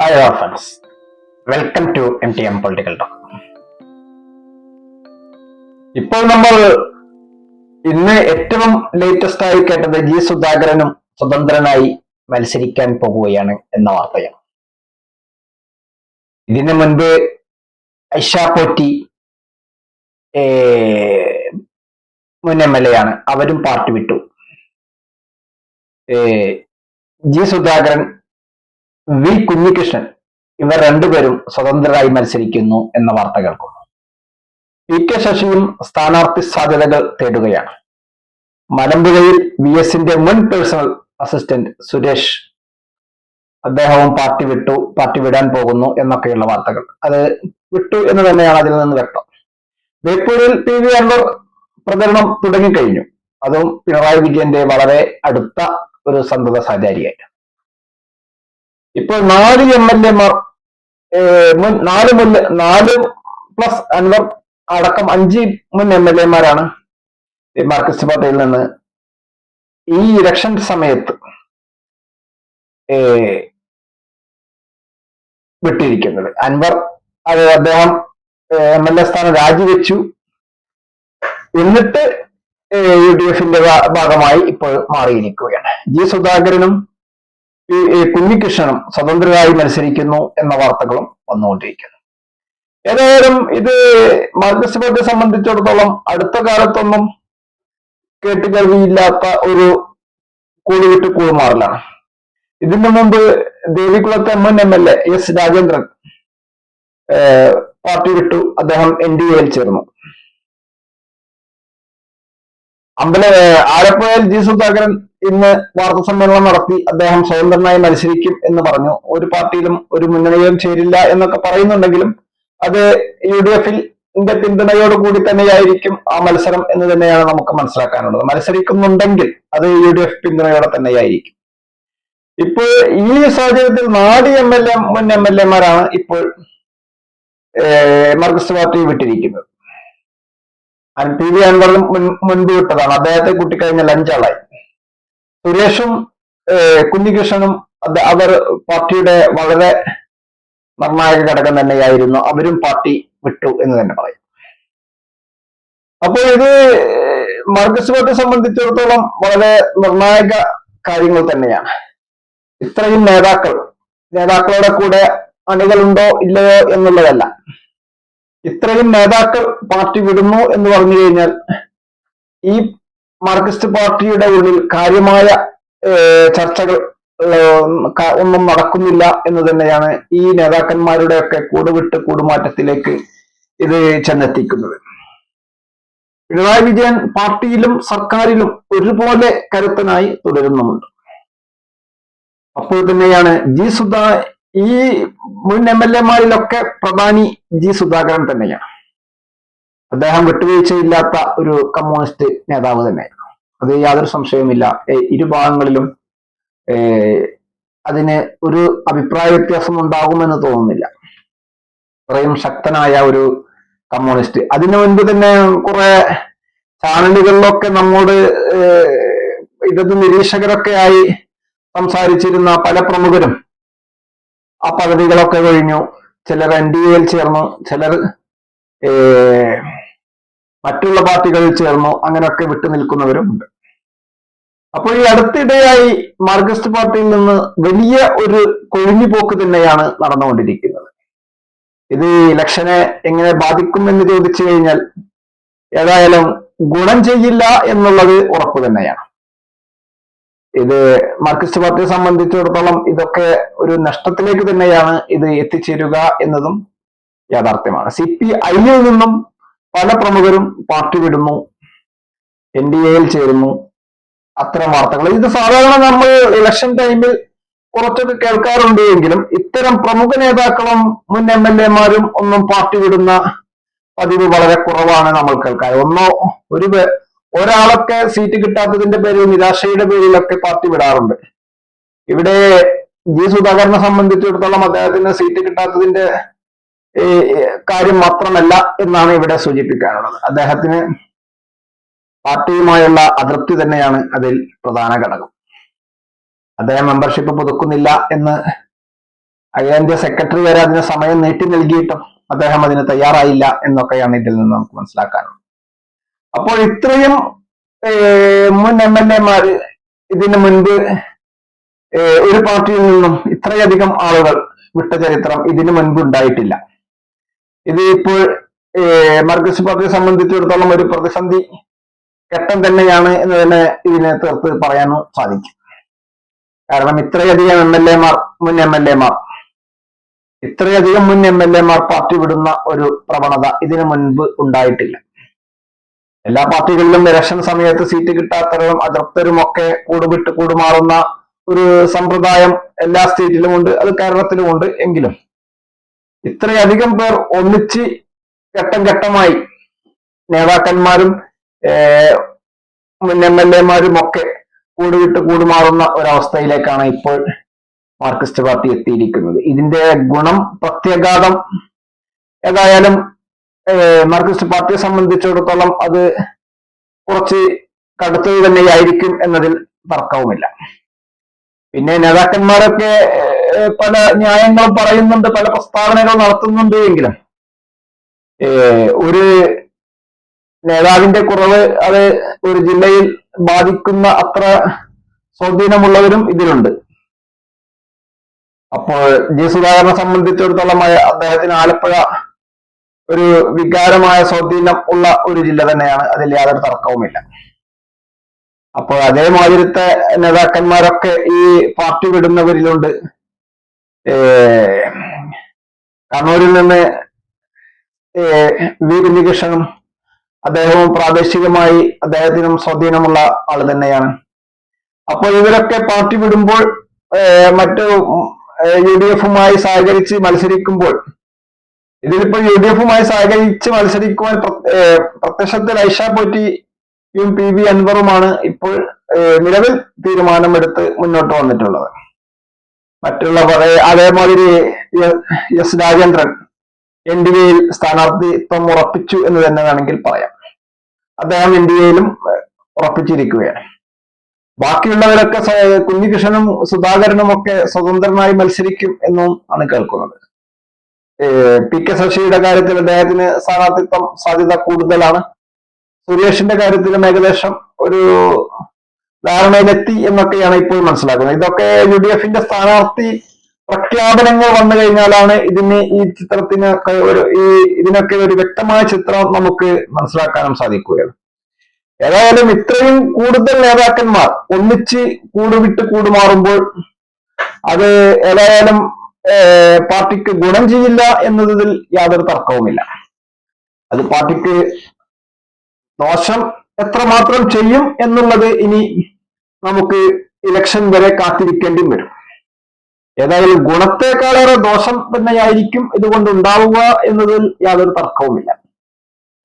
Hi friends, welcome to MTM political talk. ഇപ്പോൾ നമ്മൾ ഇന്ന് ഏറ്റവും ലേറ്റസ്റ്റ് ആയി കേട്ടത് ജി സുധാകരനും സ്വതന്ത്രനായി മത്സരിക്കാൻ പോകുകയാണ് എന്ന വാർത്തയാണ്. ഇതിനു മുൻപ് ഐഷ പോറ്റി മുൻ MLA ആണ്, അവരും പാർട്ടി വിട്ടു. ജി സുധാകരൻ, വി കുഞ്ഞികൃഷ്ണൻ ഇവർ രണ്ടുപേരും സ്വതന്ത്രരായി മത്സരിക്കുന്നു എന്ന വാർത്ത കേൾക്കുന്നു. PK ശശിയും സ്ഥാനാർത്ഥി സാധ്യതകൾ തേടുകയാണ്. മലമ്പുഴയിൽ VS-ന്റെ മുൻ പേഴ്സണൽ അസിസ്റ്റന്റ് സുരേഷ്, അദ്ദേഹവും പാർട്ടി വിടാൻ പോകുന്നു എന്നൊക്കെയുള്ള വാർത്തകൾ. അത് വിട്ടു എന്ന് തന്നെയാണ് അതിൽ നിന്ന് വ്യക്തം. ബേപ്പൂരിൽ PV അൻവർ പ്രചരണം തുടങ്ങിക്കഴിഞ്ഞു. അതും പിണറായി വിജയന്റെ വളരെ അടുത്ത ഒരു സന്തത സഹചാരിയായിട്ട്. ഇപ്പോൾ 4 MLA-മാർ, 4 പ്ലസ് അൻവർ അടക്കം 5 മുൻ MLA-മാരാണ് മാർക്സിസ്റ്റ് പാർട്ടിയിൽ നിന്ന് ഈ ഇലക്ഷൻ സമയത്ത് വിട്ടിരിക്കുന്നത്. അൻവർ അദ്ദേഹം MLA സ്ഥാനം രാജിവെച്ചു. എന്നിട്ട് UDF-ന്റെ ഭാഗമായി ഇപ്പോൾ മാറിയിരിക്കുകയാണ്. ജി സുധാകരനും കുഞ്ഞികൃഷ്ണനും സ്വതന്ത്രരായി മത്സരിക്കുന്നു എന്ന വാർത്തകളും വന്നുകൊണ്ടിരിക്കുന്നു. ഏതായാലും ഇത് മാർക്സിസ്റ്റ് പാർട്ടിയെ സംബന്ധിച്ചിടത്തോളം അടുത്ത കാലത്തൊന്നും കേട്ടുകേൾവിയില്ലാത്ത ഒരു കൂടിവിട്ട് കൂറുമാറലാണ്. ഇതിനു മുമ്പ് ദേവികുളത്തെ മുൻ MLA S രാജേന്ദ്രൻ പാർട്ടി വിട്ടു, അദ്ദേഹം NDA-യിൽ ചേർന്നു. ആലപ്പുഴയിൽ ജി സുധാകരൻ ഇന്ന് വാർത്താ സമ്മേളനം നടത്തി അദ്ദേഹം സ്വതന്ത്രനായി മത്സരിക്കും എന്ന് പറഞ്ഞു. ഒരു പാർട്ടിയിലും ഒരു മുന്നണിയിലും ചേരില്ല എന്നൊക്കെ പറയുന്നുണ്ടെങ്കിലും അത് UDF-ന്റെ പിന്തുണയോടുകൂടി തന്നെയായിരിക്കും ആ മത്സരം എന്ന് തന്നെയാണ് നമുക്ക് മനസ്സിലാക്കാനുള്ളത്. മത്സരിക്കുന്നുണ്ടെങ്കിൽ അത് UDF പിന്തുണയോടെ തന്നെയായിരിക്കും. ഇപ്പോൾ ഈ സാഹചര്യത്തിൽ 4 മുൻ MLA-മാരാണ് ഇപ്പോൾ മാർക്സിസ്റ്റ് പാർട്ടി വിട്ടിരിക്കുന്നത്. PV അൻവറും മുൻപ് വിട്ടതാണ്, അദ്ദേഹത്തെ കൂട്ടിക്കഴിഞ്ഞാൽ 5 ആളായി. സുരേഷും കുഞ്ഞികൃഷ്ണനും അവർ പാർട്ടിയുടെ വളരെ നിർണായക ഘടകം തന്നെയായിരുന്നു, അവരും പാർട്ടി വിട്ടു എന്ന് തന്നെ പറയും. അപ്പോൾ ഇത് മാർക്സിസ്റ്റ് പാർട്ടിയെ സംബന്ധിച്ചിടത്തോളം വളരെ നിർണായക കാര്യങ്ങൾ തന്നെയാണ്. ഇത്രയും നേതാക്കളുടെ കൂടെ അണികളുണ്ടോ ഇല്ലയോ എന്നുള്ളതല്ല, ഇത്രയും നേതാക്കൾ പാർട്ടി വിടുന്നു എന്ന് പറഞ്ഞു കഴിഞ്ഞാൽ ഈ മാർക്സിസ്റ്റ് പാർട്ടിയുടെ ഉള്ളിൽ കാര്യമായ ചർച്ചകൾ ഒന്നും നടക്കുന്നില്ല എന്ന് തന്നെയാണ് ഈ നേതാക്കന്മാരുടെ ഒക്കെ കൂടുവിട്ട് കൂടുമാറ്റത്തിലേക്ക് ഇത് ചെന്നെത്തിക്കുന്നത്. പിണറായി വിജയൻ പാർട്ടിയിലും സർക്കാരിലും ഒരുപോലെ കരുത്തനായി തുടരുന്നുമുണ്ട്. അപ്പോൾ തന്നെയാണ് ഈ മുൻ MLA-മാരിലൊക്കെ പ്രധാനി ജി സുധാകരൻ തന്നെയാണ്. അദ്ദേഹം വിട്ടുവീഴ്ചയില്ലാത്ത ഒരു കമ്മ്യൂണിസ്റ്റ് നേതാവ് തന്നെയാണ്, അത് യാതൊരു സംശയവുമില്ല. ഇരുഭാഗങ്ങളിലും അതിന് ഒരു അഭിപ്രായ വ്യത്യാസം ഉണ്ടാകുമെന്ന് തോന്നുന്നില്ല. അത്രയും ശക്തനായ ഒരു കമ്മ്യൂണിസ്റ്റ്. അതിനു മുൻപ് തന്നെ കുറെ ചാനലുകളിലൊക്കെ നമ്മോട് ഇടത് നിരീക്ഷകരൊക്കെ ആയി സംസാരിച്ചിരുന്ന പല പ്രമുഖരും ആ പദവികളൊക്കെ കഴിഞ്ഞു. ചിലർ NDA-യിൽ ചേർന്നു, ചിലർ മറ്റുള്ള പാർട്ടികളിൽ ചേർന്നു, അങ്ങനെയൊക്കെ വിട്ടു നിൽക്കുന്നവരുമുണ്ട്. അപ്പോൾ ഈ അടുത്തിടെയായി മാർക്സിസ്റ്റ് പാർട്ടിയിൽ നിന്ന് വലിയ ഒരു കൊഴിഞ്ഞുപോക്ക് തന്നെയാണ് നടന്നുകൊണ്ടിരിക്കുന്നത്. ഇത് ഇലക്ഷനെ എങ്ങനെ ബാധിക്കും എന്ന് ചോദിച്ചു കഴിഞ്ഞാൽ ഏതായാലും ഗുണം ചെയ്യില്ല എന്നുള്ളത് ഉറപ്പ് തന്നെയാണ്. ഇത് മാർക്സിസ്റ്റ് പാർട്ടിയെ സംബന്ധിച്ചിടത്തോളം ഇതൊക്കെ ഒരു നഷ്ടത്തിലേക്ക് തന്നെയാണ് ഇത് എത്തിച്ചേരുക എന്നതും യാഥാർത്ഥ്യമാണ്. CPI-യിൽ നിന്നും പല പ്രമുഖരും പാർട്ടി വിടുന്നു, NDA-യിൽ ചേരുന്നു, അത്തരം വാർത്തകൾ ഇത് സാധാരണ നമ്മൾ ഇലക്ഷൻ ടൈമിൽ കുറച്ചൊക്കെ കേൾക്കാറുണ്ട്. എങ്കിലും ഇത്തരം പ്രമുഖ നേതാക്കളും മുൻ MLA-മാരും ഒന്നും പാർട്ടി വിടുന്ന പതിവ് വളരെ കുറവാണ് നമ്മൾ കേൾക്കാൻ. ഒരാളൊക്കെ സീറ്റ് കിട്ടാത്തതിന്റെ പേരിൽ, നിരാശയുടെ പേരിലൊക്കെ പാർട്ടി വിടാറുണ്ട്. ഇവിടെ ജി സുധാകരനെ സംബന്ധിച്ചിടത്തോളം അദ്ദേഹത്തിന് സീറ്റ് കിട്ടാത്തതിന്റെ കാര്യം മാത്രമല്ല എന്നാണ് ഇവിടെ സൂചിപ്പിക്കാനുള്ളത്. അദ്ദേഹത്തിന് പാർട്ടിയുമായുള്ള അതൃപ്തി തന്നെയാണ് അതിൽ പ്രധാന ഘടകം. അദ്ദേഹം മെമ്പർഷിപ്പ് പുതുക്കുന്നില്ല എന്ന് അഖിലേന്ത്യാ സെക്രട്ടറി വരെ അതിന് സമയം നീട്ടി നൽകിയിട്ടും അദ്ദേഹം അതിന് തയ്യാറായില്ല എന്നൊക്കെയാണ് ഇതിൽ നിന്ന് നമുക്ക് മനസ്സിലാക്കാനുള്ളത്. അപ്പോൾ ഇത്രയും മുൻ MLA-മാര് ഇതിനു മുൻപ് ഒരു പാർട്ടിയിൽ നിന്നും ഇത്രയധികം ആളുകൾ വിട്ട ചരിത്രം ഇതിനു മുൻപ് ഉണ്ടായിട്ടില്ല. ഇത് ഇപ്പോൾ മാർക്സിസ്റ്റ് പാർട്ടിയെ സംബന്ധിച്ചിടത്തോളം ഒരു പ്രതിസന്ധി ഘട്ടം തന്നെയാണ് എന്ന് തന്നെ ഇതിനെ തീർത്ത് പറയാനും സാധിക്കും. കാരണം ഇത്രയധികം മുൻ MLA-മാർ പാർട്ടി വിടുന്ന ഒരു പ്രവണത ഇതിനു മുൻപ് ഉണ്ടായിട്ടില്ല. എല്ലാ പാർട്ടികളിലും ഇലക്ഷൻ സമയത്ത് സീറ്റ് കിട്ടാത്തവരും അതൃപ്തരും ഒക്കെ കൂടുവിട്ട് കൂടുമാറുന്ന ഒരു സമ്പ്രദായം എല്ലാ സ്റ്റേറ്റിലും ഉണ്ട്, അത് കേരളത്തിലും ഉണ്ട്. എങ്കിലും ഇത്രയധികം പേർ ഒന്നിച്ച് ഘട്ടം ഘട്ടമായി നേതാക്കന്മാരും മുൻ MLA-മാരും ഒക്കെ കൂടുവിട്ട് കൂടുമാറുന്ന ഒരവസ്ഥയിലേക്കാണ് ഇപ്പോൾ മാർക്സിസ്റ്റ് പാർട്ടി എത്തിയിരിക്കുന്നത്. ഇതിന്റെ ഗുണം പ്രത്യാഘാതം ഏതായാലും മാർക്സിസ്റ്റ് പാർട്ടിയെ സംബന്ധിച്ചിടത്തോളം അത് കുറച്ച് കടുത്തത് തന്നെയായിരിക്കും എന്നതിൽ തർക്കവുമില്ല. പിന്നെ നേതാക്കന്മാരൊക്കെ പല ന്യായങ്ങളും പറയുന്നുണ്ട്, പല പ്രസ്താവനകൾ നടത്തുന്നുണ്ട്. എങ്കിലും ഒരു നേതാവിന്റെ കുറവ് അത് ഒരു ജില്ലയിൽ ബാധിക്കുന്ന അത്ര സ്വാധീനമുള്ളവരും ഇതിലുണ്ട്. അപ്പോൾ ജി സുധാകരനെ സംബന്ധിച്ചിടത്തോളം അദ്ദേഹത്തിന് ആലപ്പുഴ ഒരു വികാരമായ സ്വാധീനം ഉള്ള ഒരു ജില്ല തന്നെയാണ്, അതിൽ യാതൊരു തർക്കവുമില്ല. അപ്പോൾ അതേമാതിരത്തെ നേതാക്കന്മാരൊക്കെ ഈ പാർട്ടി വിടുന്നവരിലുണ്ട്. കണ്ണൂരിൽ നിന്ന് വി കുഞ്ഞികൃഷ്ണനും അദ്ദേഹവും പ്രാദേശികമായി അദ്ദേഹത്തിനും സ്വാധീനമുള്ള ആള് തന്നെയാണ്. അപ്പോൾ ഇവരൊക്കെ പാർട്ടി വിടുമ്പോൾ മറ്റു UDF-മായി സഹകരിച്ച് മത്സരിക്കുമ്പോൾ, ഇതിലിപ്പോൾ UDF-മായി സഹകരിച്ച് മത്സരിക്കുവാൻ പ്രത്യക്ഷത്തിൽ ഐഷ പോറ്റിയും PV അൻവറുമാണ് ഇപ്പോൾ നിലവിൽ തീരുമാനമെടുത്ത് മുന്നോട്ട് വന്നിട്ടുള്ളത്. മറ്റുള്ളവർ അതേമാതിരി എസ് രാജേന്ദ്രൻ NDA-യിൽ സ്ഥാനാർത്ഥിത്വം ഉറപ്പിച്ചു എന്ന് തന്നെ വേണമെങ്കിൽ പറയാം. അദ്ദേഹം NDA-യിലും ഉറപ്പിച്ചിരിക്കുകയാണ്. ബാക്കിയുള്ളവരൊക്കെ കുഞ്ഞികൃഷ്ണനും സുധാകരനും ഒക്കെ സ്വതന്ത്രനായി മത്സരിക്കും എന്നും ആണ് കേൾക്കുന്നത്. PK ശശിയുടെ കാര്യത്തിൽ അദ്ദേഹത്തിന് സ്ഥാനാർത്ഥിത്വം സാധ്യത കൂടുതലാണ്. സുരേഷിന്റെ കാര്യത്തിലും ഏകദേശം ഒരു ധാരണയിലെത്തി എന്നൊക്കെയാണ് ഇപ്പോൾ മനസ്സിലാക്കുന്നത്. ഇതൊക്കെ UDF-ന്റെ സ്ഥാനാർത്ഥി പ്രഖ്യാപനങ്ങൾ വന്നു കഴിഞ്ഞാലാണ് ഈ ചിത്രത്തിനൊക്കെ ഇതിനൊക്കെ ഒരു വ്യക്തമായ ചിത്രം നമുക്ക് മനസ്സിലാക്കാനും സാധിക്കുകയുള്ളൂ. ഏതായാലും ഇത്രയും കൂടുതൽ നേതാക്കന്മാർ ഒന്നിച്ച് കൂടുവിട്ട് കൂടുമാറുമ്പോൾ അത് ഏതായാലും പാർട്ടിക്ക് ഗുണം ചെയ്യില്ല എന്നതിൽ യാതൊരു തർക്കവുമില്ല. അത് പാർട്ടിക്ക് ദോഷം എത്രമാത്രം ചെയ്യും എന്നുള്ളത് ഇനി നമുക്ക് ഇലക്ഷൻ വരെ കാത്തിരിക്കേണ്ടി വരും. ഏതായാലും ഗുണത്തെക്കാളേറെ ദോഷം തന്നെയായിരിക്കും ഇതുകൊണ്ട് ഉണ്ടാവുക എന്നതിൽ യാതൊരു തർക്കവുമില്ല.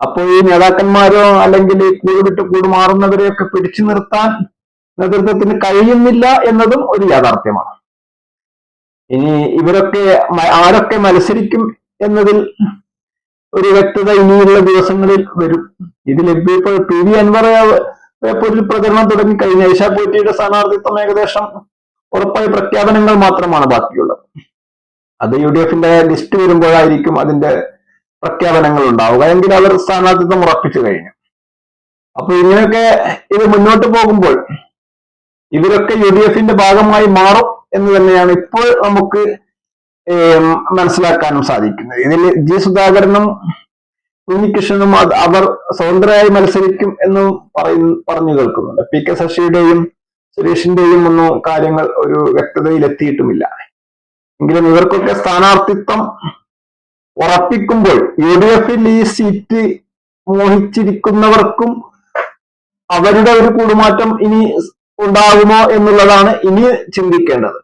അപ്പോൾ ഈ നേതാക്കന്മാരോ അല്ലെങ്കിൽ കൂടുവിട്ട് കൂടുമാറുന്നവരെയൊക്കെ പിടിച്ചു നിർത്താൻ നേതൃത്വത്തിന് കഴിയുന്നില്ല എന്നതും ഒരു യാഥാർത്ഥ്യമാണ്. ഇനി ഇവരൊക്കെ ആരൊക്കെ മത്സരിക്കും എന്നതിൽ ഒരു വ്യക്തത ഇനിയുള്ള ദിവസങ്ങളിൽ വരും. ഇതിൽ ഇപ്പോൾ PV അൻവറെ ഒരു പ്രചരണം തുടങ്ങി കഴിഞ്ഞ ഐഷ പോറ്റിയുടെ സ്ഥാനാർത്ഥിത്വം ഏകദേശം ഉറപ്പായ പ്രഖ്യാപനങ്ങൾ മാത്രമാണ് ബാക്കിയുള്ളത്. അത് UDF-ന്റെ ലിസ്റ്റ് വരുമ്പോഴായിരിക്കും അതിന്റെ പ്രഖ്യാപനങ്ങൾ ഉണ്ടാവുക. എങ്കിൽ അവർ സ്ഥാനാർത്ഥിത്വം ഉറപ്പിച്ചു കഴിഞ്ഞു. അപ്പൊ ഇങ്ങനെയൊക്കെ ഇത് മുന്നോട്ട് പോകുമ്പോൾ ഇവരൊക്കെ UDF-ന്റെ ഭാഗമായി മാറും എന്ന് തന്നെയാണ് ഇപ്പോൾ നമുക്ക് മനസ്സിലാക്കാനും സാധിക്കുന്നത്. ഇതിൽ ജി സുധാകരനും കുഞ്ഞികൃഷ്ണനും അവർ സ്വതന്ത്രരായി മത്സരിക്കും എന്ന് പറഞ്ഞു കേൾക്കുന്നുണ്ട്. PK ശശിയുടെയും സുരേഷിന്റെയും ഒന്നും കാര്യങ്ങൾ ഒരു വ്യക്തതയിൽ എത്തിയിട്ടുമില്ല. എങ്കിലും ഇവർക്കൊക്കെ സ്ഥാനാർത്ഥിത്വം ഉറപ്പിക്കുമ്പോൾ UDF-ൽ ഈ സീറ്റ് മോഹിച്ചിരിക്കുന്നവർക്കും അവരുടെ ഒരു കൂടുമാറ്റം ഇനി ഉണ്ടാകുമോ എന്നുള്ളതാണ് ഇനി ചിന്തിക്കേണ്ടത്.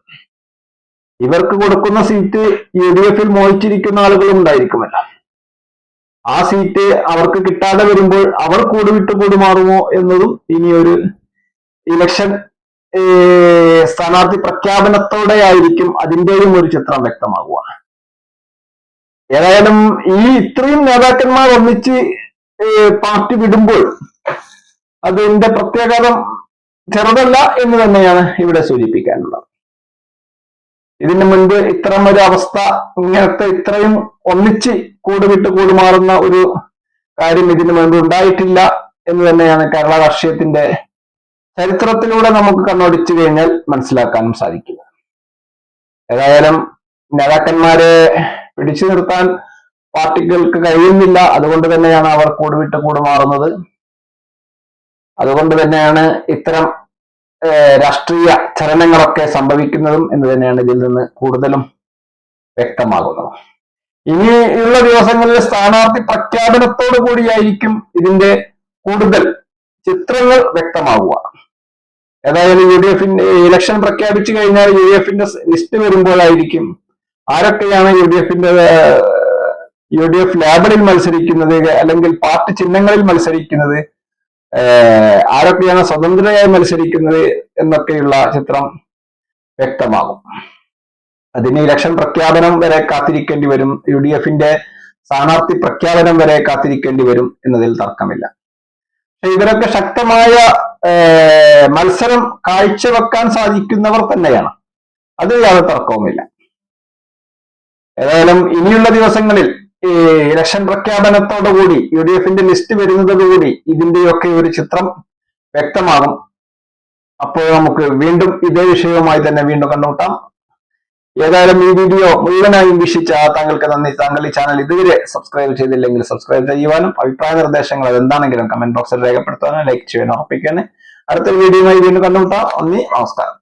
ഇവർക്ക് കൊടുക്കുന്ന സീറ്റ് UDF-ൽ മോഹിച്ചിരിക്കുന്ന ആളുകളും ഉണ്ടായിരിക്കുമല്ലോ. ആ സീറ്റ് അവർക്ക് കിട്ടാതെ വരുമ്പോൾ അവർ കൂടുവിട്ട് കൂടുമാറുമോ എന്നതും ഇനി ഒരു ഇലക്ഷൻ സ്ഥാനാർത്ഥി പ്രഖ്യാപനത്തോടെ ആയിരിക്കും അതിന്റെയും ഒരു ചിത്രം വ്യക്തമാകുക. ഏതായാലും ഇത്രയും നേതാക്കന്മാർ ഒന്നിച്ച് പാർട്ടി വിടുമ്പോൾ അതിന്റെ പ്രത്യാഘാതം ചെറുതല്ല എന്ന് തന്നെയാണ് ഇവിടെ സൂചിപ്പിക്കാനുള്ളത്. ഇതിനു മുൻപ് ഇത്തരം ഒരു അവസ്ഥ ഇങ്ങനത്തെ ഇത്രയും ഒന്നിച്ച് കൂടുവിട്ട് കൂടുമാറുന്ന ഒരു കാര്യം ഇതിനു മുൻപ് ഉണ്ടായിട്ടില്ല എന്ന് തന്നെയാണ് കേരള രാഷ്ട്രീയത്തിന്റെ ചരിത്രത്തിലൂടെ നമുക്ക് കണ്ണോടിച്ചു കഴിഞ്ഞാൽ മനസ്സിലാക്കാനും സാധിക്കുക. ഏതായാലും നേതാക്കന്മാരെ പിടിച്ചു നിർത്താൻ പാർട്ടികൾക്ക് കഴിയുന്നില്ല. അതുകൊണ്ട് തന്നെയാണ് അവർ കൂടുവിട്ട് കൂടുമാറുന്നത്. അതുകൊണ്ട് തന്നെയാണ് ഇത്തരം രാഷ്ട്രീയ ചലനങ്ങളൊക്കെ സംഭവിക്കുന്നതും എന്ന് തന്നെയാണ് ഇതിൽ നിന്ന് കൂടുതലും വ്യക്തമാകുന്നത്. ഇനിയുള്ള ദിവസങ്ങളിൽ സ്ഥാനാർത്ഥി പ്രഖ്യാപനത്തോടു കൂടിയായിരിക്കും ഇതിന്റെ കൂടുതൽ ചിത്രങ്ങൾ വ്യക്തമാകുക. ഏതായാലും UDFന്റെ ഇലക്ഷൻ പ്രഖ്യാപിച്ചു കഴിഞ്ഞാൽ UDFന്റെ ലിസ്റ്റ് വരുമ്പോഴായിരിക്കും ആരൊക്കെയാണ് UDF ലേബലിൽ മത്സരിക്കുന്നത്, അല്ലെങ്കിൽ പാർട്ടി ചിഹ്നങ്ങളിൽ മത്സരിക്കുന്നത്, ആരൊക്കെയാണ് സ്വതന്ത്രരായി മത്സരിക്കുന്നത് എന്നൊക്കെയുള്ള ചിത്രം വ്യക്തമാകും. അതിന് ഇലക്ഷൻ പ്രഖ്യാപനം വരെ കാത്തിരിക്കേണ്ടി വരും. UDFന്റെ സ്ഥാനാർത്ഥി പ്രഖ്യാപനം വരെ കാത്തിരിക്കേണ്ടി വരും എന്നതിൽ തർക്കമില്ല. പക്ഷെ ഇവരൊക്കെ ശക്തമായ മത്സരം കാഴ്ചവെക്കാൻ സാധിക്കുന്നവർ തന്നെയാണ്, അതിൽ യാതൊരു തർക്കവുമില്ല. ഏതായാലും ഇനിയുള്ള ദിവസങ്ങളിൽ ഈ ഇലക്ഷൻ പ്രഖ്യാപനത്തോടുകൂടി UDFന്റെ ലിസ്റ്റ് വരുന്നതോടുകൂടി ഇതിന്റെയൊക്കെ ഒരു ചിത്രം വ്യക്തമാകും. അപ്പോൾ നമുക്ക് വീണ്ടും ഇതേ വിഷയവുമായി തന്നെ വീണ്ടും കണ്ടുമുട്ടാം. ഏതായാലും ഈ വീഡിയോ മുഴുവനായും വീക്ഷിച്ച താങ്കൾക്ക് നന്ദി. താങ്കൾ ഈ ചാനൽ ഇതുവരെ സബ്സ്ക്രൈബ് ചെയ്തില്ലെങ്കിൽ സബ്സ്ക്രൈബ് ചെയ്യുവാനും അഭിപ്രായ നിർദ്ദേശങ്ങൾ എന്താണെങ്കിലും കമന്റ് ബോക്സിൽ രേഖപ്പെടുത്താനും ലൈക്ക് ചെയ്യാനും ഉറപ്പിക്കാനും അടുത്തൊരു വീഡിയോയുമായി വീണ്ടും കണ്ടുമുട്ടാം. നന്ദി, നമസ്കാരം.